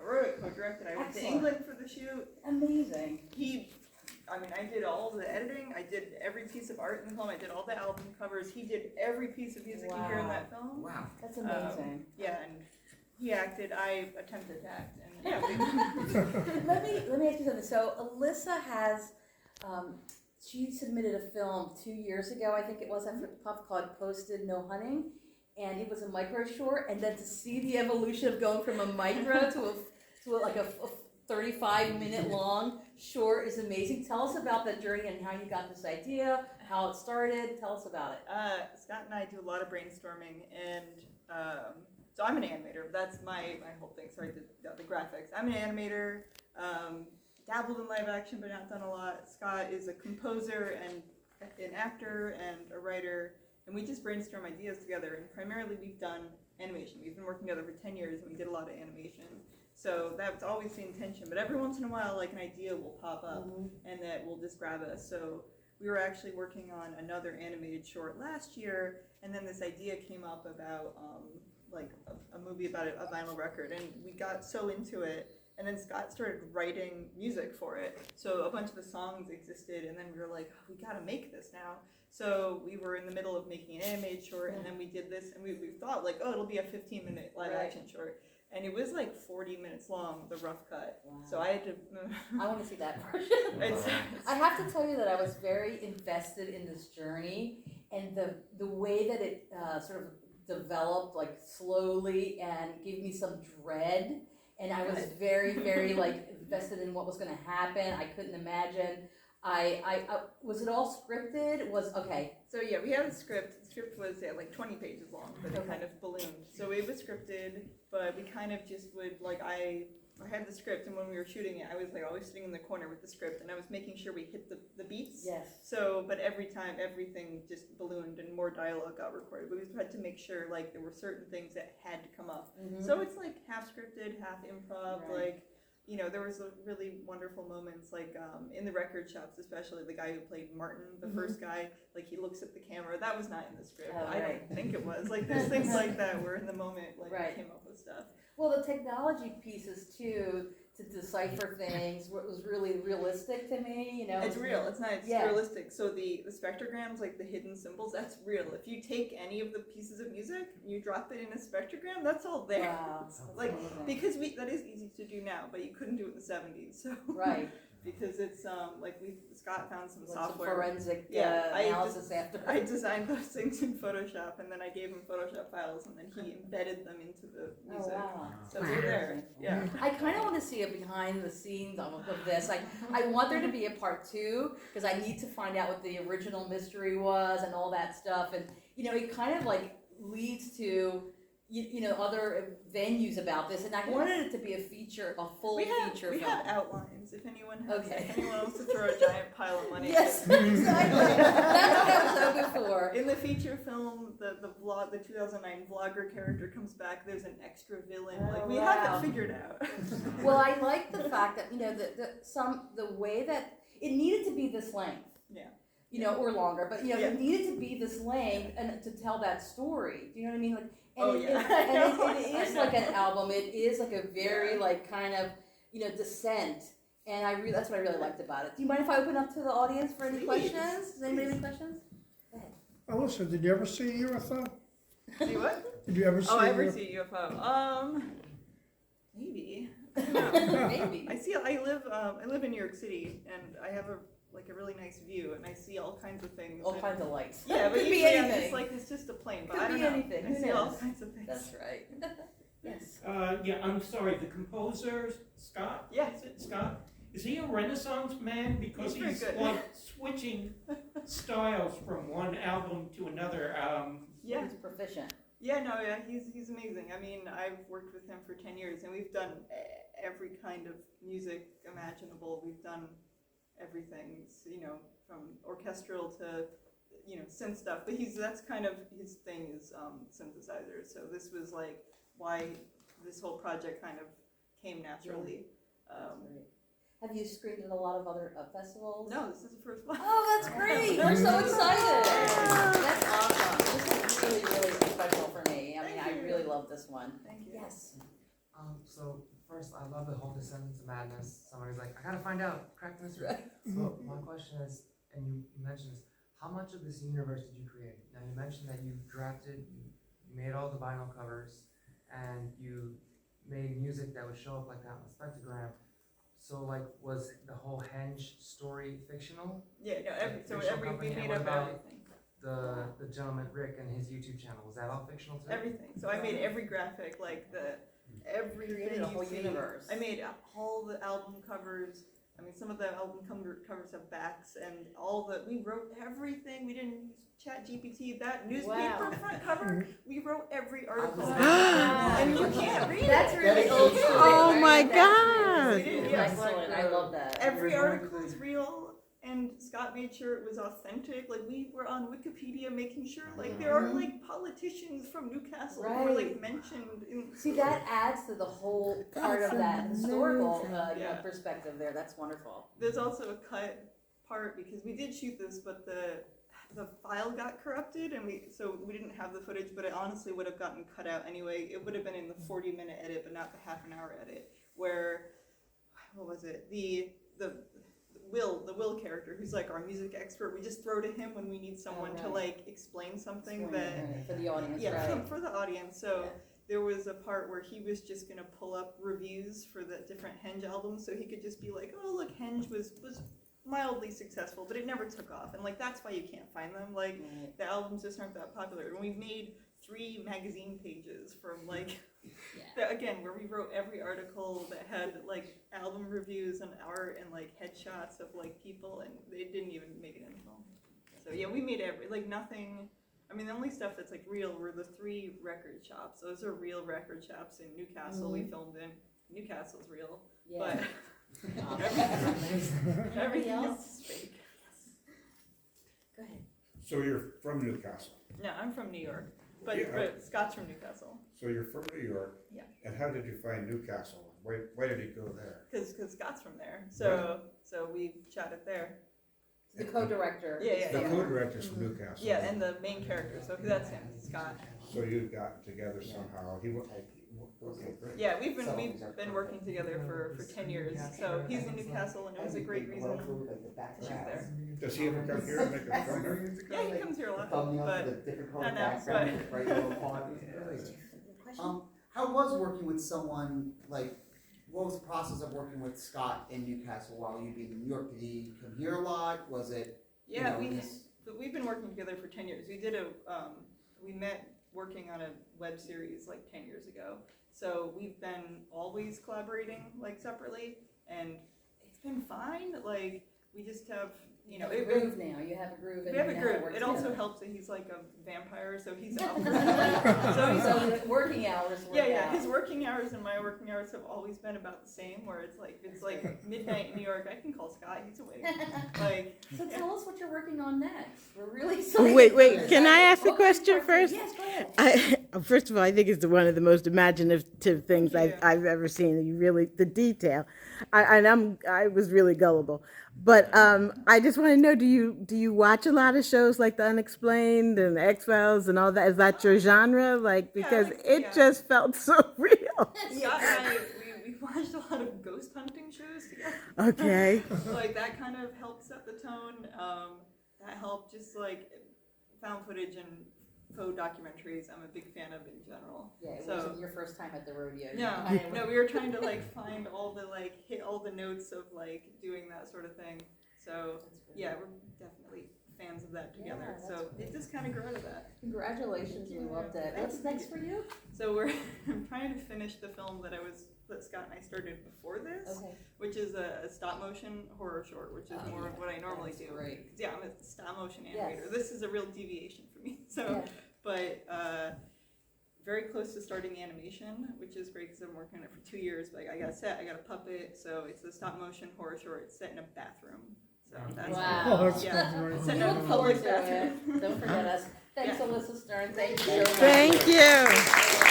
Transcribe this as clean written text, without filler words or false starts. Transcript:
wrote it, co-directed. I went to England for the shoot. Amazing. I did all the editing. I did every piece of art in the film. I did all the album covers. He did every piece of music you hear in that film. Wow. That's amazing. Yeah, and he acted. I attempted to act, and yeah. let me ask you something. So Alisa has, she submitted a film 2 years ago, I think it was, after Puff, called Posted No Hunting, and it was a micro short. And then to see the evolution of going from a micro to a 35-minute long short is amazing. Tell us about that journey and how you got this idea, how it started. Tell us about it. Scott and I do a lot of brainstorming, and so I'm an animator. That's my whole thing. Sorry, the graphics. I'm an animator, dabbled in live action, but not done a lot. Scott is a composer and an actor and a writer, and we just brainstorm ideas together. And primarily, we've done animation. We've been working together for 10 years, and we did a lot of animation. So that's always the intention. But every once in a while, like, an idea will pop up, and that will just grab us. So we were actually working on another animated short last year, and then this idea came up about like a movie about a vinyl record, and we got so into it, and then Scott started writing music for it. So a bunch of the songs existed, and then we were like, oh, we gotta make this now. So we were in the middle of making an animated short, and then we did this, and we thought like, oh, it'll be a 15-minute live action short. And it was like 40 minutes long, the rough cut. Wow. So I had to... I want to see that version. I have to tell you that I was very invested in this journey, and the way that it sort of developed, like, slowly, and gave me some dread. And I was very, very, like, invested in what was going to happen. I couldn't imagine. I was it all scripted? Okay. So yeah, we had a script. The script was like 20 pages long, but it kind of ballooned. So it was scripted, but we kind of just would, like, I had the script, and when we were shooting it, I was like always sitting in the corner with the script, and I was making sure we hit the beats. Yes. So, but every time, everything just ballooned and more dialogue got recorded. But we had to make sure, like, there were certain things that had to come up. So it's like half scripted, half improv, like, you know, there was a really wonderful moments, like in the record shops, especially the guy who played Martin, the first guy, like, he looks at the camera. That was not in the script. I don't think it was. Like, there's things like that where in the moment, like, we came up with stuff. Well, the technology pieces too, to decipher things, was really realistic to me. You know, it's real. It's not. It's realistic. So the spectrograms, like the hidden symbols, that's real. If you take any of the pieces of music, you drop it in a spectrogram, that's all there. Wow. Like, because that is easy to do now, but you couldn't do it in the 70s. So because it's like Scott found some software, some forensic analysis after. I designed those things in Photoshop, and then I gave him Photoshop files, and then he embedded them into the music. Oh, wow. So they're there. Yeah. I kind of want to see a behind the scenes of this. I want there to be a part 2, because I need to find out what the original mystery was and all that stuff, and you know, it kind of like leads to you know, other venues about this, and I wanted it to be a feature, a full feature film. We have outlines. If anyone has, if anyone wants to throw a giant pile of money. Yes, exactly. That's what I was hoping for. In the feature film, the 2009 vlogger character comes back. There's an extra villain. Like, we have it figured out. Well, I like the fact that, you know, the way that it needed to be this length. Yeah. You know, or longer, but you know, it needed to be this length and to tell that story. Do you know what I mean? Like, and it is like an album. It is like a very like kind of, you know, descent. And that's what I really liked about it. Do you mind if I open up to the audience for any questions? Does anybody have any questions? Go ahead. Alyssa, did you ever see a UFO? See what? Did you ever see? Oh, I ever see a UFO? Maybe. Maybe. I live in New York City, and I have a really nice view, and I see all kinds of things. All kinds of lights. Yeah, but could be anything. It's just a plane. But could I don't be know. anything. I see all kinds of things. That's right. Yes. Yeah, I'm sorry. The composer, Scott. Yeah. Is it Scott? Is he a Renaissance man? Because he's like switching styles from one album to another. Yeah. He's proficient. Yeah, no, yeah, he's amazing. I mean, I've worked with him for 10 years, and we've done every kind of music imaginable. We've done everything, you know, from orchestral to, you know, synth stuff. But that's kind of his thing is synthesizers. So this was like why this whole project kind of came naturally. Have you screened at a lot of other festivals? No, this is the first one. Oh, that's great! We're so excited. That's awesome. This is really, really special for me. I mean, I really love this one. Thank you. Yes. So first, I love the whole Descendants of Madness. Somebody's like, I gotta find out, crack the mystery. So my question is, and you mentioned this, how much of this universe did you create? Now you mentioned that you drafted, you made all the vinyl covers, and you made music that would show up like that on the spectrogram. So like, was the whole Henge story fictional? Yeah, no, we made up everything. The gentleman Rick and his YouTube channel, was that all fictional too? Everything. So I made every graphic, like everything Created a whole you see. universe. I made all the album covers. I mean, some of the album covers have backs, and we wrote everything. We didn't use Chat GPT. That newspaper front cover, we wrote every article. And you can't read That's it. really old school. Oh my We God. did, yeah, Excellent. I love that. Every article is real, and Scott made sure it was authentic. Like, we were on Wikipedia making sure, like, there are like politicians from Newcastle who were like mentioned in. See, that adds to the whole part of that historical Yeah. perspective there. That's wonderful. There's also a cut part because we did shoot this, but the file got corrupted, and we didn't have the footage. But it honestly would have gotten cut out anyway. It would have been in the 40-minute edit, but not the half-an-hour edit. Where, what was it? The Will character, who's like our music expert. We just throw to him when we need someone to like explain something For the audience, for the audience. So. There was a part where he was just gonna pull up reviews for the different Henge albums, so he could just be like, "Oh, look, Henge was mildly successful, but it never took off," and like that's why you can't find them. Like the albums just aren't that popular. And we've made 3 magazine pages from like, again, where we wrote every article that had like album reviews and art and like headshots of like people, and they didn't even make it in film. So yeah, we made nothing. I mean, the only stuff that's like real were the 3 record shops. Those are real record shops in Newcastle. We filmed in. Newcastle's real, but everything else is fake. Go ahead. So you're from Newcastle. No, I'm from New York, but Scott's from Newcastle. So you're from New York. Yeah. And how did you find Newcastle? Why did he go there? Because Scott's from there, so we chatted there. The co-director. The co-director's from Newcastle. Yeah, and the main character, so that's him, Scott. So you got together somehow. Okay, great. Yeah, we've been working together for 10 years. So he's in Newcastle, and it was a great reason to shoot there. Does he ever come here and make a film here? Yeah, he comes here a lot, but not now. How was working with someone like? What was the process of working with Scott in Newcastle while you'd be in New York? Did he come here a lot? Was it? Yeah, we've been working together for 10 years. We met working on a web series like 10 years ago. So we've been always collaborating like separately, and it's been fine. Like we just have, you have a groove now. You have a groove. We have a groove. It also helps that he's like a vampire, so he's out. So the working hours. His working hours and my working hours have always been about the same. Where it's like midnight in New York, I can call Scott. He's awake. So tell us what you're working on next. We're really excited. Wait. Can I ask a question first? Yes, go ahead. First of all, I think it's one of the most imaginative things I've ever seen. You really, the detail. I was really gullible. But I just want to know, do you watch a lot of shows like The Unexplained and X-Files and all that? Is that your genre? Because it just felt so real. Scott and I, we watched a lot of ghost hunting shows together. Okay. Like that kind of helped set the tone. That helped just like found footage and faux documentaries. I'm a big fan of in general. Yeah, it wasn't your first time at the rodeo. No, we were trying to like find all the hit all the notes of like doing that sort of thing. So yeah, we're definitely fans of that together. So it just kind of grew out of that. Congratulations, we loved it. What's next for you? So we're trying to finish the film that Scott and I started before this, which is a stop motion horror short, which is more of what I normally do. Great. Yeah, I'm a stop motion animator. This is a real deviation for me. So, but very close to starting animation, which is great because I've been working on it for 2 years. But I got a set, I got a puppet, so it's a stop motion horror short. It's set in a bathroom. So that's it's set in a public bathroom. Don't forget us. Thanks, Alisa Stern. Thank you so much. Thank you.